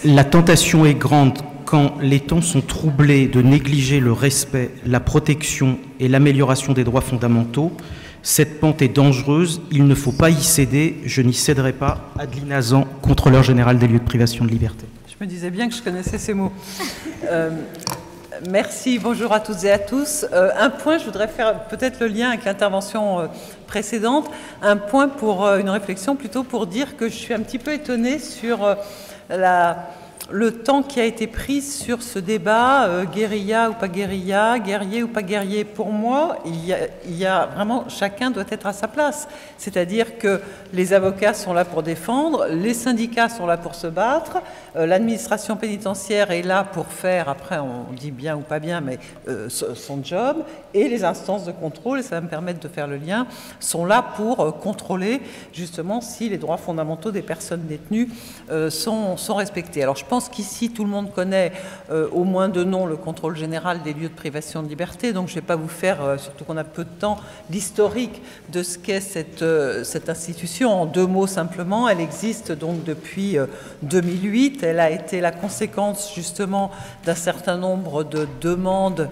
La tentation est grande quand les temps sont troublés de négliger le respect, la protection et l'amélioration des droits fondamentaux. Cette pente est dangereuse, il ne faut pas y céder, je n'y céderai pas. Adeline Hazan, contrôleur général des lieux de privation de liberté. Je me disais bien que je connaissais ces mots. Merci, bonjour à toutes et à tous. Un point, je voudrais faire peut-être le lien avec l'intervention précédente, un point pour une réflexion plutôt pour dire que je suis un petit peu étonnée sur le temps qui a été pris sur ce débat, guérilla ou pas guérilla, guerrier ou pas guerrier. Pour moi, il y a vraiment, chacun doit être à sa place. C'est-à-dire que les avocats sont là pour défendre, les syndicats sont là pour se battre, l'administration pénitentiaire est là pour faire, après on dit bien ou pas bien, mais son job, et les instances de contrôle, et ça va me permettre de faire le lien, sont là pour contrôler justement si les droits fondamentaux des personnes détenues sont respectés. Alors je pense qu'ici tout le monde connaît au moins de nom le contrôle général des lieux de privation de liberté, donc je ne vais pas vous faire, surtout qu'on a peu de temps, l'historique de ce qu'est cette institution. En deux mots simplement, elle existe donc depuis 2008, elle a été la conséquence justement d'un certain nombre de demandes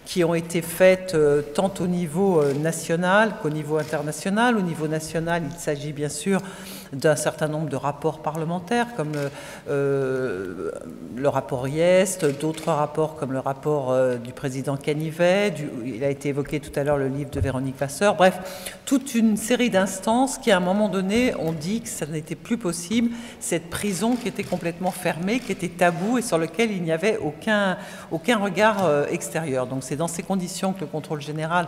qui ont été faites tant au niveau national qu'au niveau international. Au niveau national, il s'agit bien sûr d'un certain nombre de rapports parlementaires, comme le rapport Riest, d'autres rapports comme le rapport du président Canivet, il a été évoqué tout à l'heure le livre de Véronique Vasseur, bref, toute une série d'instances qui à un moment donné ont dit que ça n'était plus possible, cette prison qui était complètement fermée, qui était taboue et sur lequel il n'y avait aucun regard extérieur. Donc c'est dans ces conditions que le contrôle général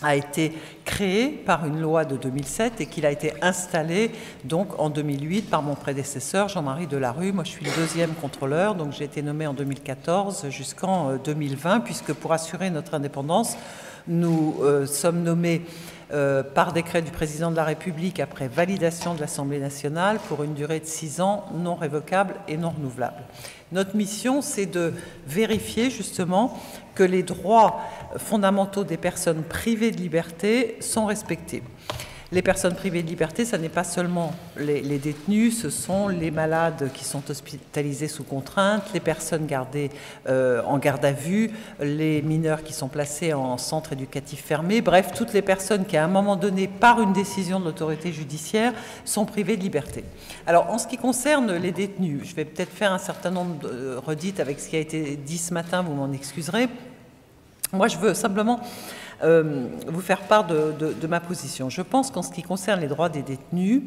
a été créé par une loi de 2007 et qu'il a été installé donc en 2008 par mon prédécesseur Jean-Marie Delarue. Moi, je suis le deuxième contrôleur, donc j'ai été nommé en 2014 jusqu'en 2020, puisque pour assurer notre indépendance, nous sommes nommés par décret du président de la République après validation de l'Assemblée nationale pour une durée de 6 ans non révocable et non renouvelable. Notre mission, c'est de vérifier justement que les droits fondamentaux des personnes privées de liberté sont respectés. Les personnes privées de liberté, ce n'est pas seulement les détenus, ce sont les malades qui sont hospitalisés sous contrainte, les personnes gardées en garde à vue, les mineurs qui sont placés en centre éducatif fermé, bref, toutes les personnes qui, à un moment donné, par une décision de l'autorité judiciaire, sont privées de liberté. Alors, en ce qui concerne les détenus, je vais peut-être faire un certain nombre de redites avec ce qui a été dit ce matin, vous m'en excuserez. Moi, je veux simplement vous faire part de ma position. Je pense qu'en ce qui concerne les droits des détenus,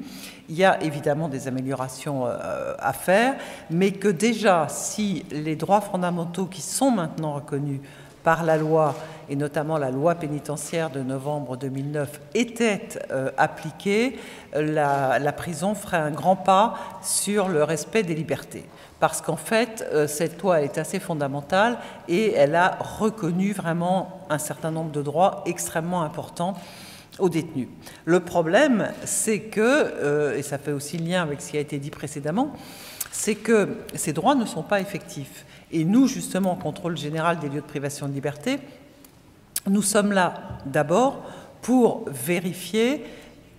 il y a évidemment des améliorations à faire, mais que déjà, si les droits fondamentaux qui sont maintenant reconnus par la loi, et notamment la loi pénitentiaire de novembre 2009, étaient appliquées, la prison ferait un grand pas sur le respect des libertés. Parce qu'en fait, cette loi est assez fondamentale et elle a reconnu vraiment un certain nombre de droits extrêmement importants aux détenus. Le problème, c'est que, et ça fait aussi lien avec ce qui a été dit précédemment, c'est que ces droits ne sont pas effectifs. Et nous, justement, au contrôle général des lieux de privation de liberté, nous sommes là d'abord pour vérifier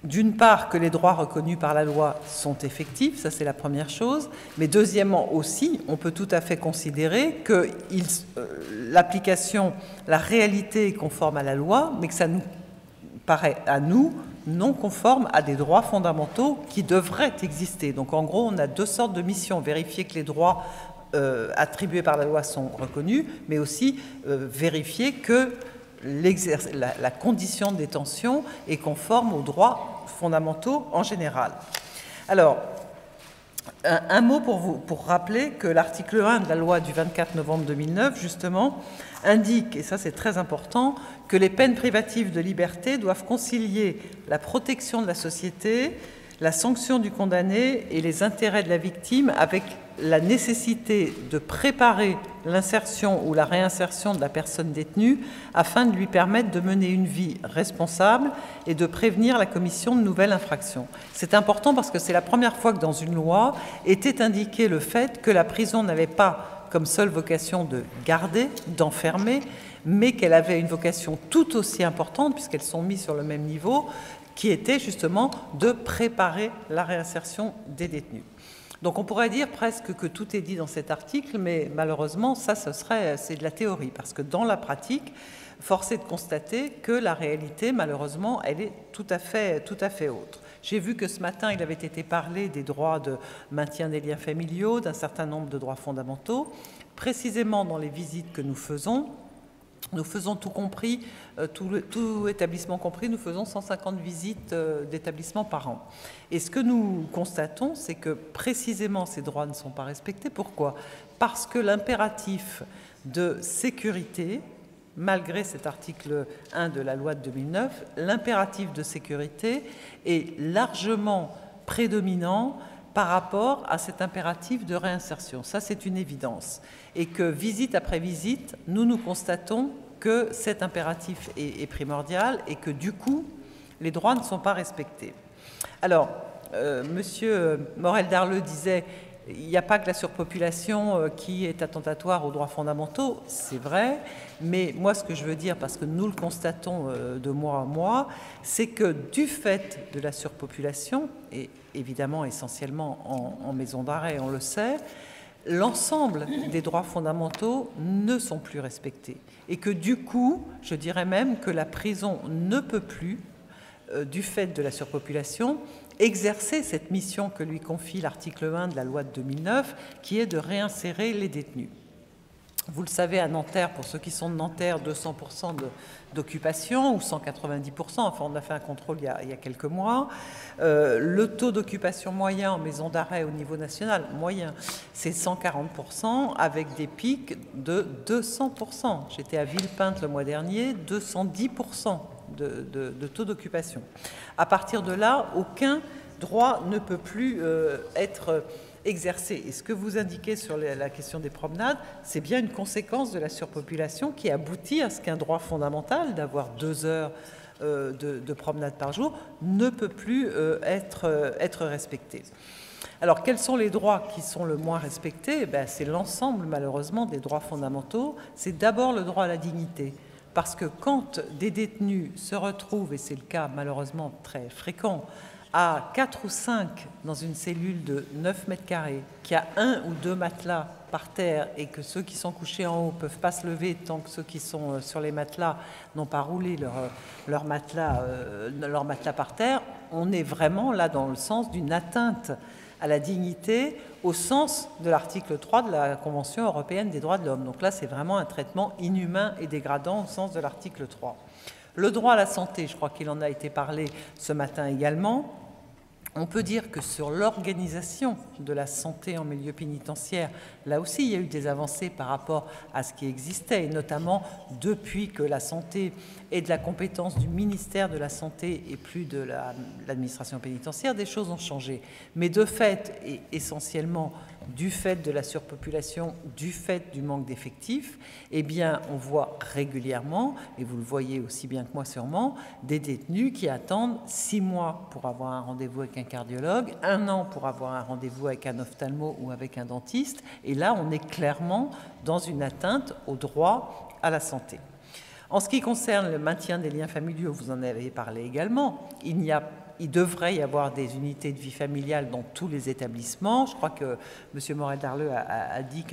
d'une part que les droits reconnus par la loi sont effectifs, ça c'est la première chose, mais deuxièmement aussi, on peut tout à fait considérer que l'application, la réalité est conforme à la loi, mais que ça nous paraît à nous non conforme à des droits fondamentaux qui devraient exister. Donc en gros, on a deux sortes de missions, vérifier que les droits attribués par la loi sont reconnus, mais aussi vérifier que la condition de détention est conforme aux droits fondamentaux en général. Alors, un mot pour rappeler que l'article 1 de la loi du 24 novembre 2009, justement, indique, et ça c'est très important, que les peines privatives de liberté doivent concilier la protection de la société, la sanction du condamné et les intérêts de la victime avec la nécessité de préparer l'insertion ou la réinsertion de la personne détenue afin de lui permettre de mener une vie responsable et de prévenir la commission de nouvelles infractions. C'est important parce que c'est la première fois que dans une loi était indiqué le fait que la prison n'avait pas comme seule vocation de garder, d'enfermer, mais qu'elle avait une vocation tout aussi importante, puisqu'elles sont mises sur le même niveau, qui était justement de préparer la réinsertion des détenus. Donc on pourrait dire presque que tout est dit dans cet article, mais malheureusement, c'est de la théorie, parce que dans la pratique, force est de constater que la réalité, malheureusement, elle est tout à fait autre. J'ai vu que ce matin, il avait été parlé des droits de maintien des liens familiaux, d'un certain nombre de droits fondamentaux. Précisément dans les visites que nous faisons tout compris, tout établissement compris, nous faisons 150 visites d'établissements par an. Et ce que nous constatons, c'est que précisément ces droits ne sont pas respectés. Pourquoi? Parce que l'impératif de sécurité, malgré cet article 1 de la loi de 2009, l'impératif de sécurité est largement prédominant par rapport à cet impératif de réinsertion. Ça, c'est une évidence. Et que visite après visite, nous constatons que cet impératif est primordial et que du coup, les droits ne sont pas respectés. Alors, Monsieur Morel-Darleux disait il n'y a pas que la surpopulation qui est attentatoire aux droits fondamentaux, c'est vrai, mais moi ce que je veux dire, parce que nous le constatons de mois en mois, c'est que du fait de la surpopulation, et évidemment essentiellement en maison d'arrêt, on le sait, l'ensemble des droits fondamentaux ne sont plus respectés. Et que du coup, je dirais même que la prison ne peut plus, du fait de la surpopulation, exercer cette mission que lui confie l'article 1 de la loi de 2009, qui est de réinsérer les détenus. Vous le savez, à Nanterre, pour ceux qui sont de Nanterre, 200% d'occupation, ou 190%, enfin on a fait un contrôle il y a quelques mois. Le taux d'occupation moyen en maison d'arrêt au niveau national, moyen, c'est 140%, avec des pics de 200%. J'étais à Villepinte le mois dernier, 210% de taux d'occupation. À partir de là, aucun droit ne peut plus être exercé. Et ce que vous indiquez sur la question des promenades, c'est bien une conséquence de la surpopulation qui aboutit à ce qu'un droit fondamental d'avoir 2 heures de promenade par jour ne peut plus être respecté. Alors, quels sont les droits qui sont le moins respectés? C'est l'ensemble, malheureusement, des droits fondamentaux. C'est d'abord le droit à la dignité. Parce que quand des détenus se retrouvent, et c'est le cas malheureusement très fréquent, à 4 ou 5 dans une cellule de 9 mètres carrés, qui a 1 ou 2 matelas par terre et que ceux qui sont couchés en haut ne peuvent pas se lever tant que ceux qui sont sur les matelas n'ont pas roulé leur matelas par terre, on est vraiment là dans le sens d'une atteinte à la dignité au sens de l'article 3 de la Convention européenne des droits de l'homme. Donc là, c'est vraiment un traitement inhumain et dégradant au sens de l'article 3. Le droit à la santé, je crois qu'il en a été parlé ce matin également. On peut dire que sur l'organisation de la santé en milieu pénitentiaire, là aussi, il y a eu des avancées par rapport à ce qui existait, et notamment depuis que la santé est de la compétence du ministère de la Santé et plus de l'administration pénitentiaire, des choses ont changé. Mais de fait, et essentiellement du fait de la surpopulation, du fait du manque d'effectifs, eh bien, on voit régulièrement, et vous le voyez aussi bien que moi sûrement, des détenus qui attendent 6 mois pour avoir un rendez-vous avec un cardiologue, 1 an pour avoir un rendez-vous avec un ophtalmo ou avec un dentiste, et là, on est clairement dans une atteinte au droit à la santé. En ce qui concerne le maintien des liens familiaux, vous en avez parlé également, il devrait y avoir des unités de vie familiale dans tous les établissements. Je crois que M. Morel-Darleux a dit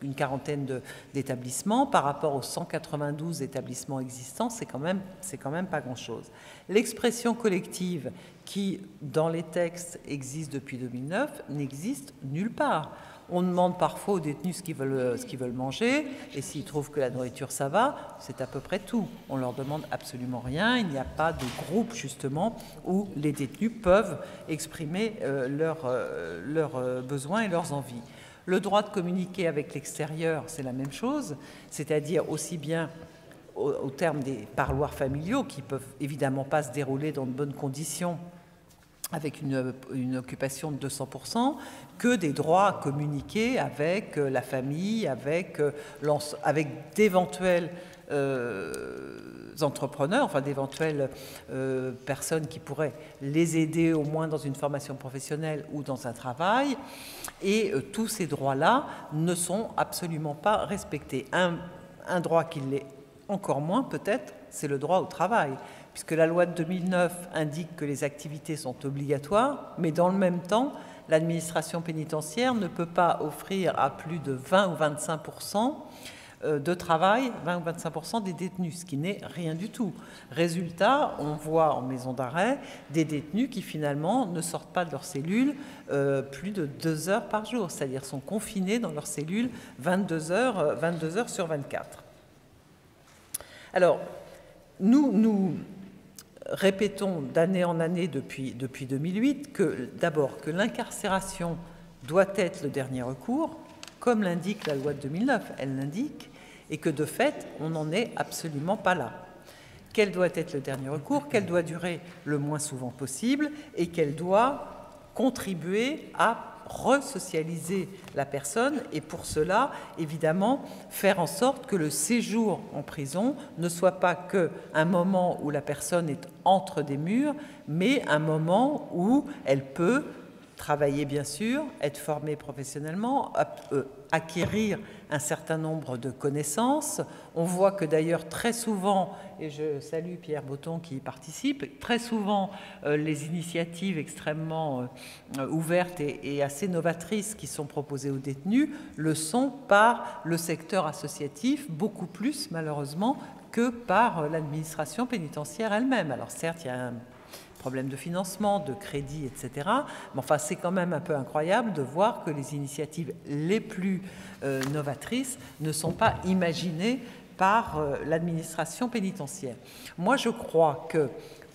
une quarantaine d'établissements. Par rapport aux 192 établissements existants, c'est quand même pas grand-chose. L'expression collective qui, dans les textes, existe depuis 2009, n'existe nulle part. On demande parfois aux détenus ce qu'ils veulent manger, et s'ils trouvent que la nourriture, ça va, c'est à peu près tout. On leur demande absolument rien. Il n'y a pas de groupe, justement, où les détenus peuvent exprimer leurs besoins et leurs envies. Le droit de communiquer avec l'extérieur, c'est la même chose, c'est-à-dire aussi bien au terme des parloirs familiaux, qui peuvent évidemment pas se dérouler dans de bonnes conditions, avec une occupation de 200%, que des droits à communiquer avec la famille, avec d'éventuels entrepreneurs, enfin d'éventuelles personnes qui pourraient les aider au moins dans une formation professionnelle ou dans un travail. Et tous ces droits-là ne sont absolument pas respectés. Un droit qui l'est encore moins peut-être, c'est le droit au travail. puisque la loi de 2009 indique que les activités sont obligatoires, mais dans le même temps, l'administration pénitentiaire ne peut pas offrir à plus de 20 ou 25% de travail, 20 ou 25% des détenus, ce qui n'est rien du tout. Résultat, on voit en maison d'arrêt des détenus qui finalement ne sortent pas de leur cellule plus de 2 heures par jour, c'est-à-dire sont confinés dans leur cellule 22 heures sur 24. Alors, nous répétons d'année en année depuis 2008 que d'abord que l'incarcération doit être le dernier recours, comme l'indique la loi de 2009, elle l'indique, et que de fait, on n'en est absolument pas là. Quel doit être le dernier recours, qu'elle doit durer le moins souvent possible, et qu'elle doit contribuer à resocialiser la personne, et pour cela, évidemment, faire en sorte que le séjour en prison ne soit pas qu'un moment où la personne est entre des murs, mais un moment où elle peut travailler bien sûr, être formée professionnellement, acquérir un certain nombre de connaissances. On voit que d'ailleurs très souvent, et je salue Pierre Botton qui y participe, très souvent les initiatives extrêmement ouvertes et assez novatrices qui sont proposées aux détenus le sont par le secteur associatif, beaucoup plus malheureusement que par l'administration pénitentiaire elle-même. Alors certes, il y a un problème de financement, de crédit, etc. Mais enfin, c'est quand même un peu incroyable de voir que les initiatives les plus novatrices ne sont pas imaginées par l'administration pénitentiaire. Moi, je crois que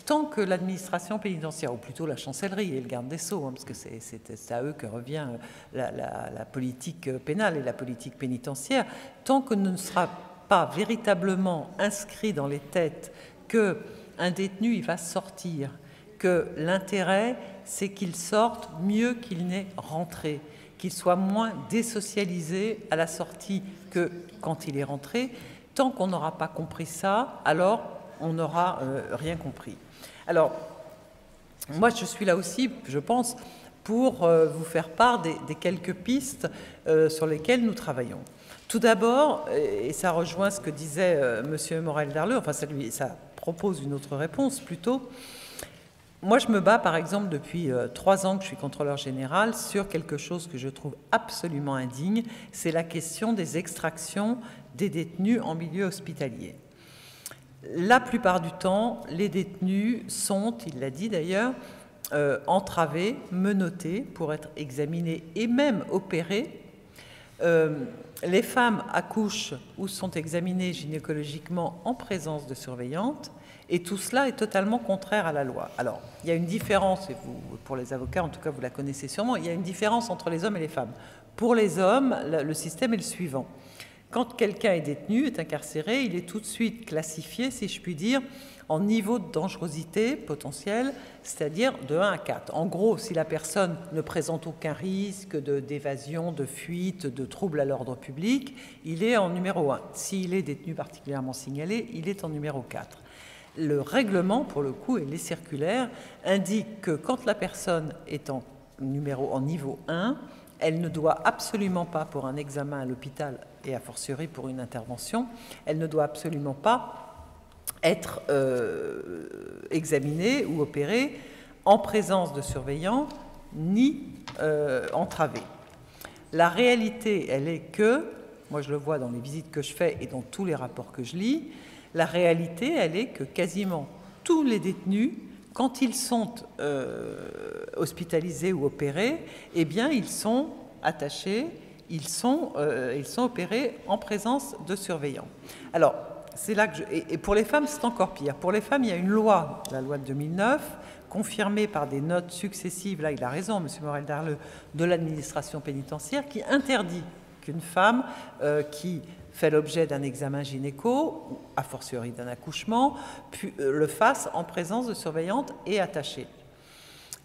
tant que l'administration pénitentiaire, ou plutôt la chancellerie et le garde des Sceaux, hein, parce que c'est à eux que revient la politique pénale et la politique pénitentiaire, tant que ne sera pas véritablement inscrit dans les têtes qu'un détenu, il va sortir, que l'intérêt, c'est qu'il sorte mieux qu'il n'est rentré, qu'il soit moins désocialisé à la sortie que quand il est rentré. Tant qu'on n'aura pas compris ça, alors on n'aura rien compris. Alors, moi, je suis là aussi, je pense, pour vous faire part des quelques pistes sur lesquelles nous travaillons. Tout d'abord, et ça rejoint ce que disait M. Morel-Darleux, enfin ça propose une autre réponse plutôt. Moi, je me bats, par exemple, depuis 3 ans que je suis contrôleur général, sur quelque chose que je trouve absolument indigne, c'est la question des extractions des détenus en milieu hospitalier. La plupart du temps, les détenus sont, il l'a dit d'ailleurs, entravés, menottés pour être examinés et même opérés. Les femmes accouchent ou sont examinées gynécologiquement en présence de surveillantes. Et tout cela est totalement contraire à la loi. Alors, il y a une différence, et vous, pour les avocats, en tout cas, vous la connaissez sûrement, il y a une différence entre les hommes et les femmes. Pour les hommes, le système est le suivant. Quand quelqu'un est détenu, est incarcéré, il est tout de suite classifié, si je puis dire, en niveau de dangerosité potentielle, c'est-à-dire de 1 à 4. En gros, si la personne ne présente aucun risque d'évasion, de fuite, de trouble à l'ordre public, il est en numéro 1. S'il est détenu particulièrement signalé, il est en numéro 4. Le règlement, pour le coup, et les circulaires indiquent que quand la personne est en niveau 1, elle ne doit absolument pas, pour un examen à l'hôpital et a fortiori pour une intervention, elle ne doit absolument pas être examinée ou opérée en présence de surveillants ni entravée. La réalité, elle est que, moi je le vois dans les visites que je fais et dans tous les rapports que je lis, la réalité, elle est que quasiment tous les détenus, quand ils sont hospitalisés ou opérés, eh bien, ils sont attachés, ils sont opérés en présence de surveillants. Alors, c'est là que et pour les femmes, c'est encore pire. Pour les femmes, il y a une loi, la loi de 2009, confirmée par des notes successives, là il a raison, M. Morel-Darleux, de l'administration pénitentiaire, qui interdit qu'une femme qui fait l'objet d'un examen gynéco, ou a fortiori d'un accouchement, puis le fasse en présence de surveillantes et attachées.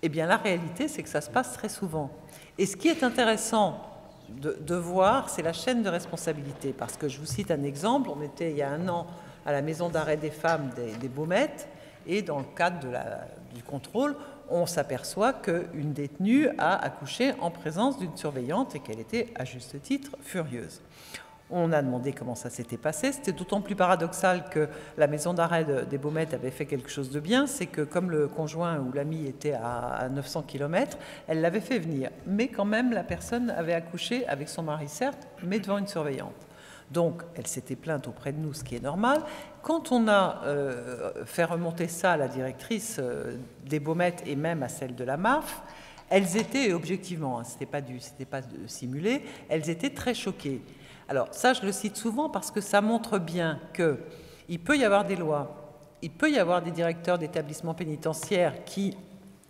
Eh bien, la réalité, c'est que ça se passe très souvent. Et ce qui est intéressant de voir, c'est la chaîne de responsabilité. Parce que je vous cite un exemple, on était il y a 1 an à la maison d'arrêt des femmes des Baumettes, et dans le cadre du contrôle, on s'aperçoit qu'une détenue a accouché en présence d'une surveillante et qu'elle était, à juste titre, furieuse. On a demandé comment ça s'était passé. C'était d'autant plus paradoxal que la maison d'arrêt des Baumettes avait fait quelque chose de bien, c'est que comme le conjoint ou l'ami était à 900 km, elle l'avait fait venir. Mais quand même, la personne avait accouché avec son mari, certes, mais devant une surveillante. Donc, elle s'était plainte auprès de nous, ce qui est normal. Quand on a fait remonter ça à la directrice des Baumettes et même à celle de la MAF, elles étaient, objectivement, c'était pas simulé, elles étaient très choquées. Alors ça, je le cite souvent parce que ça montre bien qu'il peut y avoir des lois, il peut y avoir des directeurs d'établissements pénitentiaires qui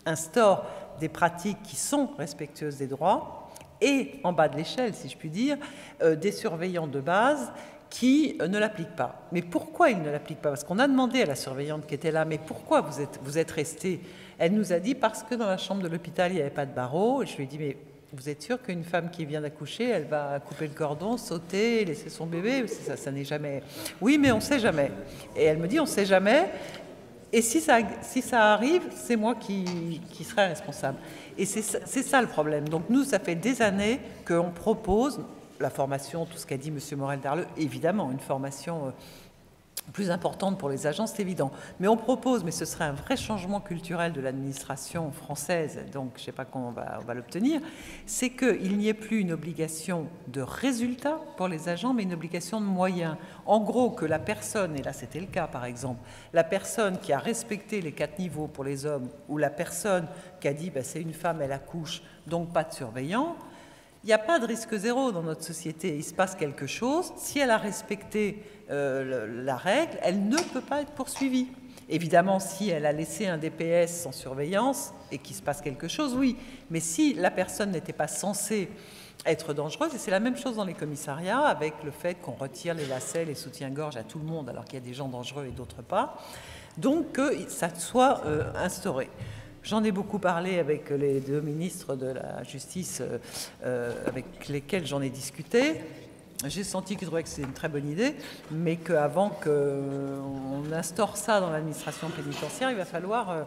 instaurent des pratiques qui sont respectueuses des droits, et en bas de l'échelle, si je puis dire, des surveillants de base qui ne l'appliquent pas. Mais pourquoi ils ne l'appliquent pas? Parce qu'on a demandé à la surveillante qui était là, mais pourquoi vous êtes restée? Elle nous a dit parce que dans la chambre de l'hôpital, il n'y avait pas de barreau. Et je lui ai dit, mais vous êtes sûr qu'une femme qui vient d'accoucher, elle va couper le cordon, sauter, laisser son bébé? Ça n'est jamais... Oui, mais on ne sait jamais. Et elle me dit, on ne sait jamais. Et si ça arrive, c'est moi qui serai responsable. Et c'est ça le problème. Donc nous, ça fait des années qu'on propose la formation, tout ce qu'a dit M. Morel-Darleux, évidemment, une formation plus importante pour les agents, c'est évident. Mais on propose, mais ce serait un vrai changement culturel de l'administration française, donc je ne sais pas quand on va l'obtenir, c'est qu'il n'y ait plus une obligation de résultat pour les agents, mais une obligation de moyens. En gros, que la personne, et là c'était le cas par exemple, la personne qui a respecté les 4 niveaux pour les hommes, ou la personne qui a dit c'est une femme, elle accouche, donc pas de surveillant, il n'y a pas de risque zéro dans notre société. Il se passe quelque chose. Si elle a respecté la règle, elle ne peut pas être poursuivie. Évidemment, si elle a laissé un DPS sans surveillance et qu'il se passe quelque chose, oui. Mais si la personne n'était pas censée être dangereuse, et c'est la même chose dans les commissariats, avec le fait qu'on retire les lacets, les soutiens-gorge à tout le monde, alors qu'il y a des gens dangereux et d'autres pas, donc que ça soit instauré. J'en ai beaucoup parlé avec les 2 ministres de la Justice avec lesquels j'en ai discuté. J'ai senti qu'ils trouvaient que c'est une très bonne idée, mais qu'avant qu'on instaure ça dans l'administration pénitentiaire, il va falloir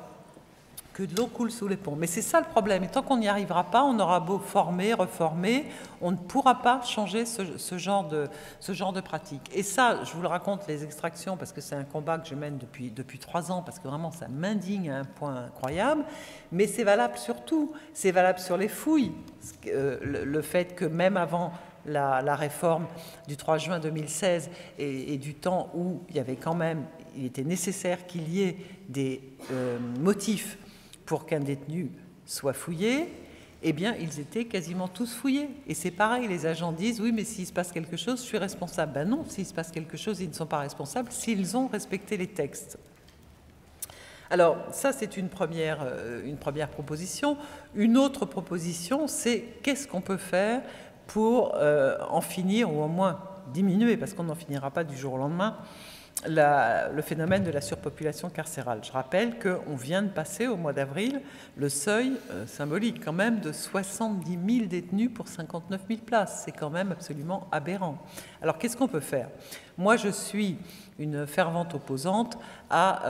que de l'eau coule sous les ponts. Mais c'est ça le problème. Et tant qu'on n'y arrivera pas, on aura beau former, reformer, on ne pourra pas changer ce genre de pratique. Et ça, je vous le raconte, les extractions, parce que c'est un combat que je mène depuis 3 ans, parce que vraiment, ça m'indigne à un point incroyable. Mais c'est valable sur tout. C'est valable sur les fouilles. Le fait que même avant la réforme du 3 juin 2016 et du temps où il y avait quand même, il était nécessaire qu'il y ait des motifs pour qu'un détenu soit fouillé, eh bien, ils étaient quasiment tous fouillés. Et c'est pareil, les agents disent, oui, mais s'il se passe quelque chose, je suis responsable. Ben non, s'il se passe quelque chose, ils ne sont pas responsables s'ils ont respecté les textes. Alors, ça, c'est une première proposition. Une autre proposition, c'est qu'est-ce qu'on peut faire pour en finir, ou au moins diminuer, parce qu'on n'en finira pas du jour au lendemain, le phénomène de la surpopulation carcérale. Je rappelle qu'on vient de passer au mois d'avril le seuil symbolique quand même de 70 000 détenus pour 59 000 places. C'est quand même absolument aberrant. Alors qu'est-ce qu'on peut faire? Moi je suis une fervente opposante à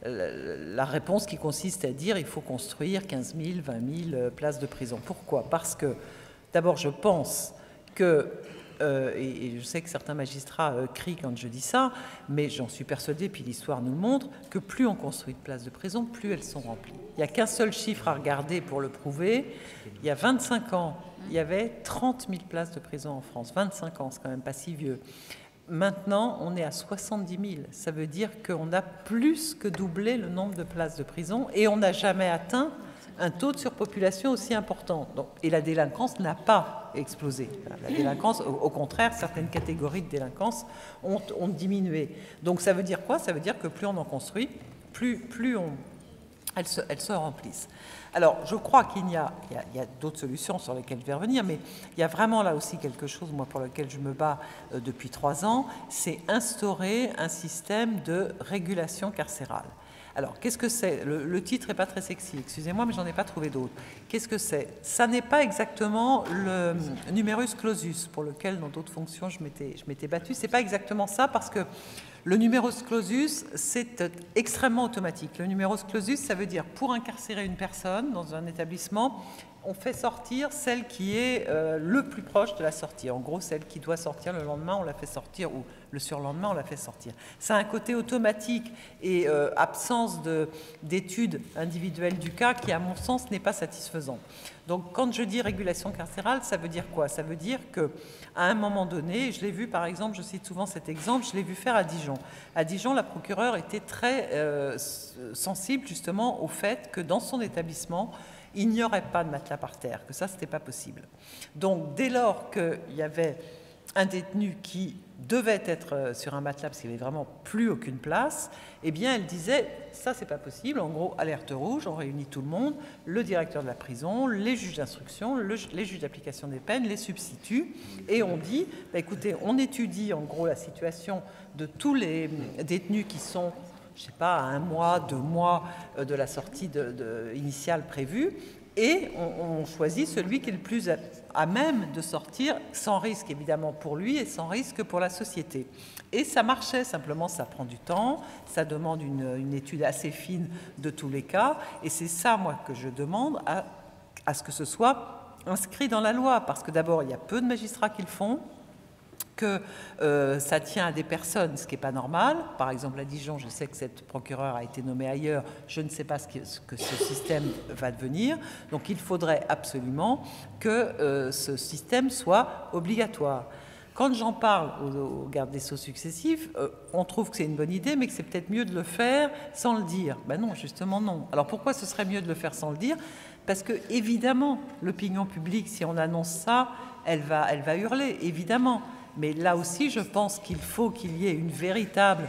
la réponse qui consiste à dire il faut construire 15 000, 20 000 places de prison. Pourquoi? Parce que d'abord je pense que et je sais que certains magistrats crient quand je dis ça, mais j'en suis persuadée, puis l'histoire nous le montre, que plus on construit de places de prison, plus elles sont remplies. Il n'y a qu'un seul chiffre à regarder pour le prouver. Il y a 25 ans, il y avait 30 000 places de prison en France. 25 ans, c'est quand même pas si vieux. Maintenant, on est à 70 000. Ça veut dire qu'on a plus que doublé le nombre de places de prison et on n'a jamais atteint un taux de surpopulation aussi important. Donc, et la délinquance n'a pas explosé. La délinquance, au contraire, certaines catégories de délinquance ont diminué. Donc ça veut dire quoi? Ça veut dire que plus on en construit, plus elles se remplissent. Alors, je crois qu'il y a d'autres solutions sur lesquelles je vais revenir, mais il y a vraiment là aussi quelque chose, moi, pour lequel je me bats depuis 3 ans, c'est instaurer un système de régulation carcérale. Alors, qu'est-ce que c'est? Le titre n'est pas très sexy, excusez-moi, mais j'en ai pas trouvé d'autre. Qu'est-ce que c'est? Ça n'est pas exactement le numerus clausus, pour lequel, dans d'autres fonctions, je m'étais battue. C'est pas exactement ça, parce que le numerus clausus, c'est extrêmement automatique. Le numerus clausus, ça veut dire, pour incarcérer une personne dans un établissement, on fait sortir celle qui est le plus proche de la sortie. En gros, celle qui doit sortir le lendemain, on la fait sortir, ou le surlendemain, on la fait sortir. Ça a un côté automatique et absence d'études individuelles du cas qui, à mon sens, n'est pas satisfaisant. Donc, quand je dis régulation carcérale, ça veut dire quoi? Ça veut dire qu'à un moment donné, je l'ai vu, par exemple, je cite souvent cet exemple, je l'ai vu faire à Dijon. À Dijon, la procureure était très sensible, justement, au fait que dans son établissement, il n'y aurait pas de matelas par terre, que ça, c'était pas possible. Donc, dès lors qu'il y avait un détenu qui devait être sur un matelas parce qu'il n'y avait vraiment plus aucune place, eh bien, elle disait, ça, c'est pas possible. En gros, alerte rouge, on réunit tout le monde, le directeur de la prison, les juges d'instruction, les juges d'application des peines, les substituts, et on dit, bah, écoutez, on étudie, en gros, la situation de tous les détenus qui sont, je sais pas, à 1 mois, 2 mois de la sortie initiale prévue, et on choisit celui qui est le plus à même de sortir, sans risque évidemment pour lui et sans risque pour la société. Et ça marchait, simplement ça prend du temps, ça demande une étude assez fine de tous les cas, et c'est ça, moi, que je demande à ce que ce soit inscrit dans la loi, parce que d'abord, il y a peu de magistrats qui le font, que ça tient à des personnes, ce qui n'est pas normal. Par exemple, à Dijon, je sais que cette procureure a été nommée ailleurs, je ne sais pas ce que ce système va devenir. Donc il faudrait absolument que ce système soit obligatoire. Quand j'en parle aux gardes des Sceaux successifs, on trouve que c'est une bonne idée, mais que c'est peut-être mieux de le faire sans le dire. Ben non, justement non. Alors pourquoi ce serait mieux de le faire sans le dire? Parce que, évidemment, l'opinion publique, si on annonce ça, elle va hurler, évidemment. Mais là aussi, je pense qu'il faut qu'il y ait une véritable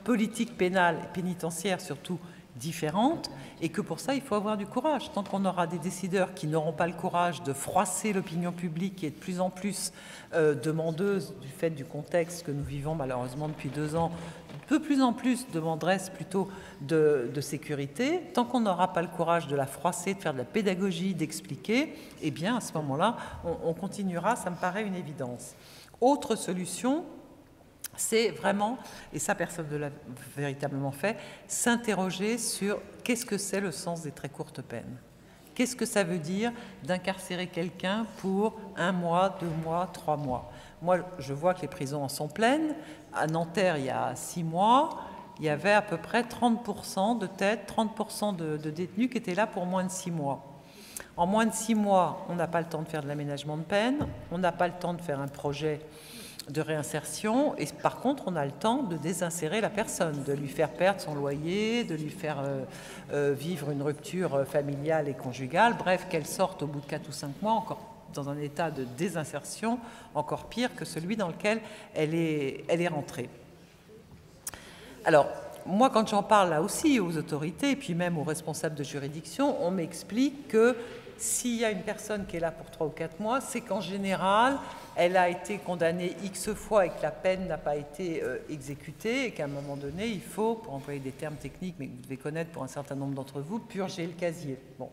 politique pénale et pénitentiaire, surtout différente, et que pour ça, il faut avoir du courage. Tant qu'on aura des décideurs qui n'auront pas le courage de froisser l'opinion publique, qui est de plus en plus demandeuse du fait du contexte que nous vivons malheureusement depuis 2 ans, de plus en plus demanderesse plutôt de sécurité, tant qu'on n'aura pas le courage de la froisser, de faire de la pédagogie, d'expliquer, eh bien, à ce moment-là, on continuera, ça me paraît une évidence. Autre solution, c'est vraiment, et ça personne ne l'a véritablement fait, s'interroger sur qu'est-ce que c'est le sens des très courtes peines. Qu'est-ce que ça veut dire d'incarcérer quelqu'un pour 1 mois, 2 mois, 3 mois? Moi, je vois que les prisons en sont pleines. À Nanterre, il y a 6 mois, il y avait à peu près 30% de têtes, 30% de détenus qui étaient là pour moins de 6 mois. En moins de 6 mois, on n'a pas le temps de faire de l'aménagement de peine, on n'a pas le temps de faire un projet de réinsertion, et par contre, on a le temps de désinsérer la personne, de lui faire perdre son loyer, de lui faire vivre une rupture familiale et conjugale, bref, qu'elle sorte au bout de 4 ou 5 mois, encore dans un état de désinsertion encore pire que celui dans lequel elle est rentrée. Alors, moi, quand j'en parle là aussi aux autorités, et puis même aux responsables de juridiction, on m'explique que s'il y a une personne qui est là pour 3 ou 4 mois, c'est qu'en général, elle a été condamnée X fois et que la peine n'a pas été exécutée et qu'à un moment donné, il faut, pour employer des termes techniques, mais que vous devez connaître pour un certain nombre d'entre vous, purger le casier. Bon.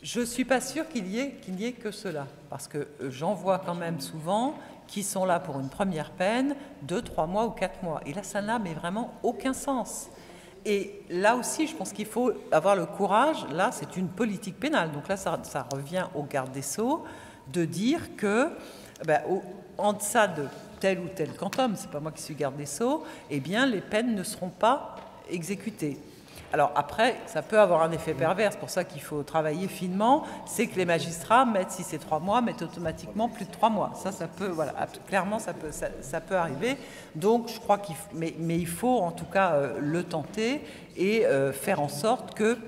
Je ne suis pas sûre qu'il n'y ait que cela, parce que j'en vois quand même souvent qui sont là pour une première peine, 2, 3 mois ou 4 mois. Et là, ça n'a mais vraiment aucun sens. Et là aussi, je pense qu'il faut avoir le courage, là c'est une politique pénale, donc là ça revient au garde des Sceaux, de dire que en deçà de tel ou tel quantum, c'est pas moi qui suis garde des Sceaux, eh bien les peines ne seront pas exécutées. Alors après, ça peut avoir un effet pervers, c'est pour ça qu'il faut travailler finement, c'est que les magistrats mettent, si c'est 3 mois, mettent automatiquement plus de 3 mois. Ça peut, voilà, clairement, ça peut arriver. Donc, je crois qu'il faut, mais il faut en tout cas le tenter et faire en sorte que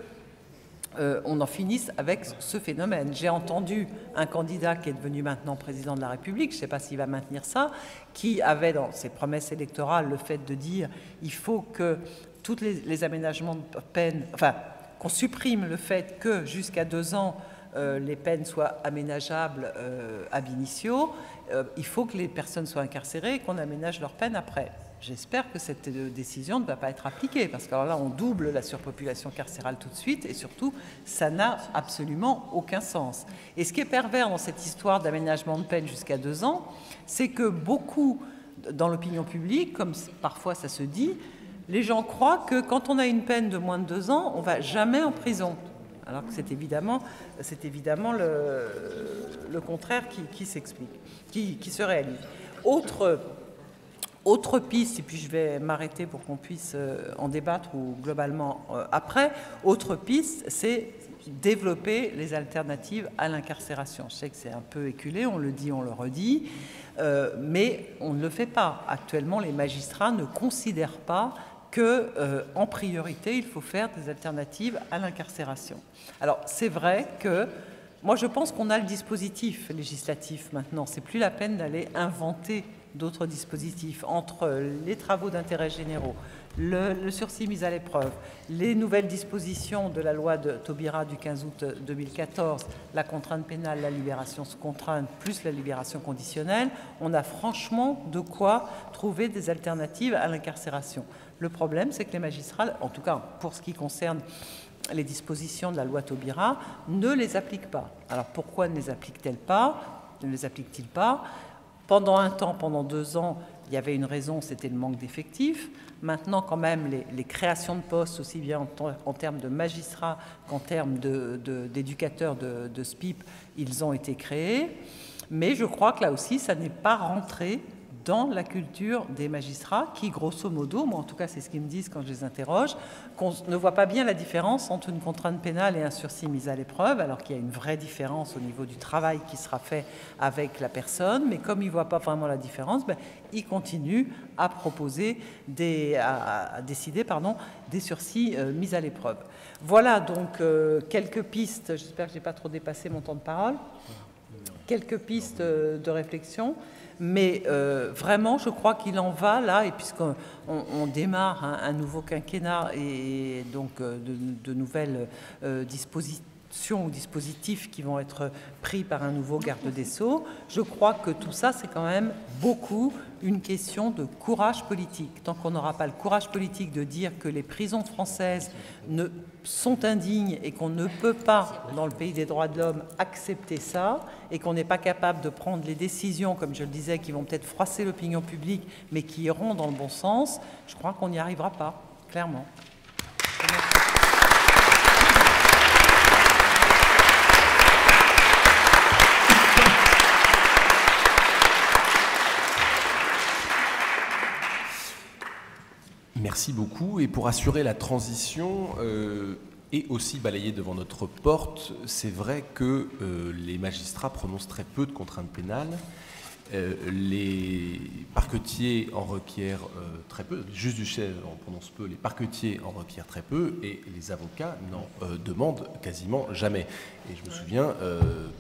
on en finisse avec ce phénomène. J'ai entendu un candidat qui est devenu maintenant président de la République, je ne sais pas s'il va maintenir ça, qui avait dans ses promesses électorales le fait de dire il faut que tous les aménagements de peine, enfin, qu'on supprime le fait que jusqu'à 2 ans, les peines soient aménageables ab initio, il faut que les personnes soient incarcérées et qu'on aménage leur peine après. J'espère que cette décision ne va pas être appliquée, parce que alors là, on double la surpopulation carcérale tout de suite, et surtout, ça n'a absolument aucun sens. Et ce qui est pervers dans cette histoire d'aménagement de peine jusqu'à 2 ans, c'est que beaucoup, dans l'opinion publique, comme parfois ça se dit, les gens croient que quand on a une peine de moins de 2 ans, on ne va jamais en prison. alors que c'est évidemment le contraire qui s'explique, qui se réalise. Autre piste, et puis je vais m'arrêter pour qu'on puisse en débattre ou globalement après, autre piste, c'est développer les alternatives à l'incarcération. Je sais que c'est un peu éculé, on le dit, on le redit, mais on ne le fait pas. Actuellement, les magistrats ne considèrent pas qu'en priorité, il faut faire des alternatives à l'incarcération. Alors, c'est vrai que moi, je pense qu'on a le dispositif législatif maintenant. C'est plus la peine d'aller inventer d'autres dispositifs entre les travaux d'intérêt généraux, le sursis mis à l'épreuve, les nouvelles dispositions de la loi de Taubira du 15 août 2014, la contrainte pénale, la libération sous contrainte, plus la libération conditionnelle. On a franchement de quoi trouver des alternatives à l'incarcération. Le problème, c'est que les magistrats, en tout cas pour ce qui concerne les dispositions de la loi Taubira, ne les appliquent pas. Alors pourquoi ne les appliquent-ils pas? Pendant un temps, pendant 2 ans, il y avait une raison, c'était le manque d'effectifs. Maintenant, quand même, les créations de postes, aussi bien en termes de magistrats qu'en termes d'éducateurs de SPIP, ils ont été créés. Mais je crois que là aussi, ça n'est pas rentré dans la culture des magistrats qui, grosso modo, moi en tout cas c'est ce qu'ils me disent quand je les interroge, qu'on ne voit pas bien la différence entre une contrainte pénale et un sursis mis à l'épreuve, alors qu'il y a une vraie différence au niveau du travail qui sera fait avec la personne, mais comme ils ne voient pas vraiment la différence, ils continuent à proposer à décider des sursis mis à l'épreuve. Voilà donc quelques pistes, j'espère que je n'ai pas trop dépassé mon temps de parole, quelques pistes de réflexion. Mais vraiment, je crois qu'il en va là, et puisqu'on démarre un nouveau quinquennat et donc de nouvelles dispositions ou dispositifs qui vont être pris par un nouveau garde des Sceaux, je crois que tout ça, c'est quand même beaucoup une question de courage politique. Tant qu'on n'aura pas le courage politique de dire que les prisons françaises sont indignes et qu'on ne peut pas, dans le pays des droits de l'homme, accepter ça, et qu'on n'est pas capable de prendre les décisions, comme je le disais, qui vont peut-être froisser l'opinion publique, mais qui iront dans le bon sens, je crois qu'on n'y arrivera pas, clairement. Merci beaucoup. Et pour assurer la transition et aussi balayer devant notre porte, c'est vrai que les magistrats prononcent très peu de contraintes pénales. Les parquetiers en requièrent très peu, les juges du chef en prononcent peu, les parquetiers en requièrent très peu et les avocats n'en demandent quasiment jamais. Et je me souviens,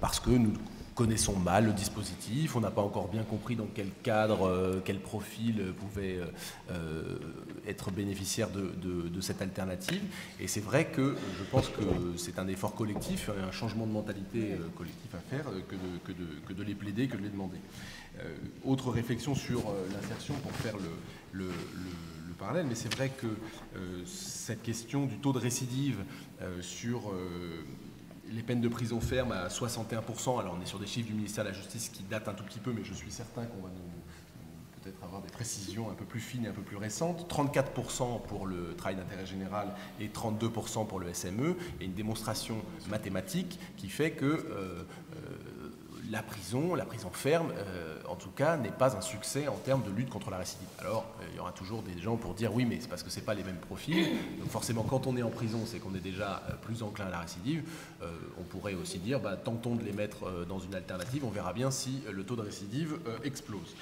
parce que nous connaissons mal le dispositif, on n'a pas encore bien compris dans quel cadre, quel profil pouvait être bénéficiaire de cette alternative. Et c'est vrai que je pense que c'est un effort collectif, un changement de mentalité collectif à faire que de les plaider, que de les demander. Autre réflexion sur l'insertion pour faire le parallèle, mais c'est vrai que cette question du taux de récidive sur les peines de prison ferme à 61%, alors on est sur des chiffres du ministère de la Justice qui datent un tout petit peu, mais je suis certain qu'on va peut-être avoir des précisions un peu plus fines et un peu plus récentes. 34% pour le travail d'intérêt général et 32% pour le SME, et une démonstration mathématique qui fait que la prison ferme, en tout cas, n'est pas un succès en termes de lutte contre la récidive. Alors, il y aura toujours des gens pour dire oui, mais c'est parce que ce n'est pas les mêmes profils. Donc forcément, quand on est en prison, c'est qu'on est déjà plus enclin à la récidive. On pourrait aussi dire, tentons de les mettre dans une alternative, on verra bien si le taux de récidive explose.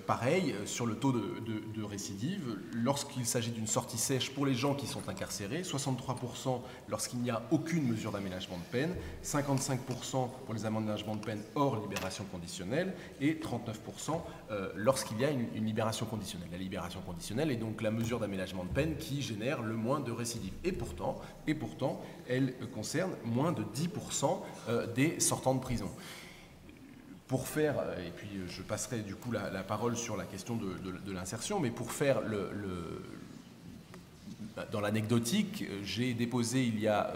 Pareil, sur le taux de récidive, lorsqu'il s'agit d'une sortie sèche pour les gens qui sont incarcérés, 63% lorsqu'il n'y a aucune mesure d'aménagement de peine, 55% pour les aménagements de peine hors libération conditionnelle et 39% lorsqu'il y a une libération conditionnelle. La libération conditionnelle est donc la mesure d'aménagement de peine qui génère le moins de récidives. Et pourtant, elle concerne moins de 10% des sortants de prison. Pour faire, et puis je passerai du coup la parole sur la question de l'insertion, mais pour faire dans l'anecdotique, j'ai déposé il y a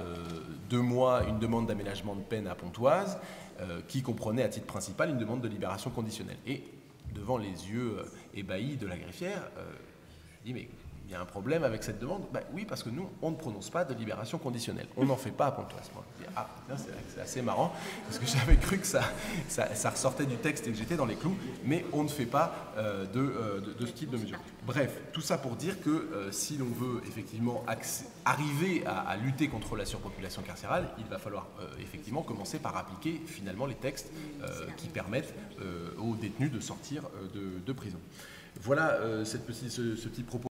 2 mois une demande d'aménagement de peine à Pontoise qui comprenait à titre principal une demande de libération conditionnelle. Et devant les yeux ébahis de la greffière, je dis mais y a un problème avec cette demande. Oui, parce que nous, on ne prononce pas de libération conditionnelle. On n'en fait pas à Pontoise. C'est assez marrant, parce que j'avais cru que ça ressortait du texte et que j'étais dans les clous, mais on ne fait pas de ce type de mesure. Bref, tout ça pour dire que si l'on veut effectivement arriver à lutter contre la surpopulation carcérale, il va falloir effectivement commencer par appliquer finalement les textes qui permettent aux détenus de sortir de prison. Voilà ce petit propos.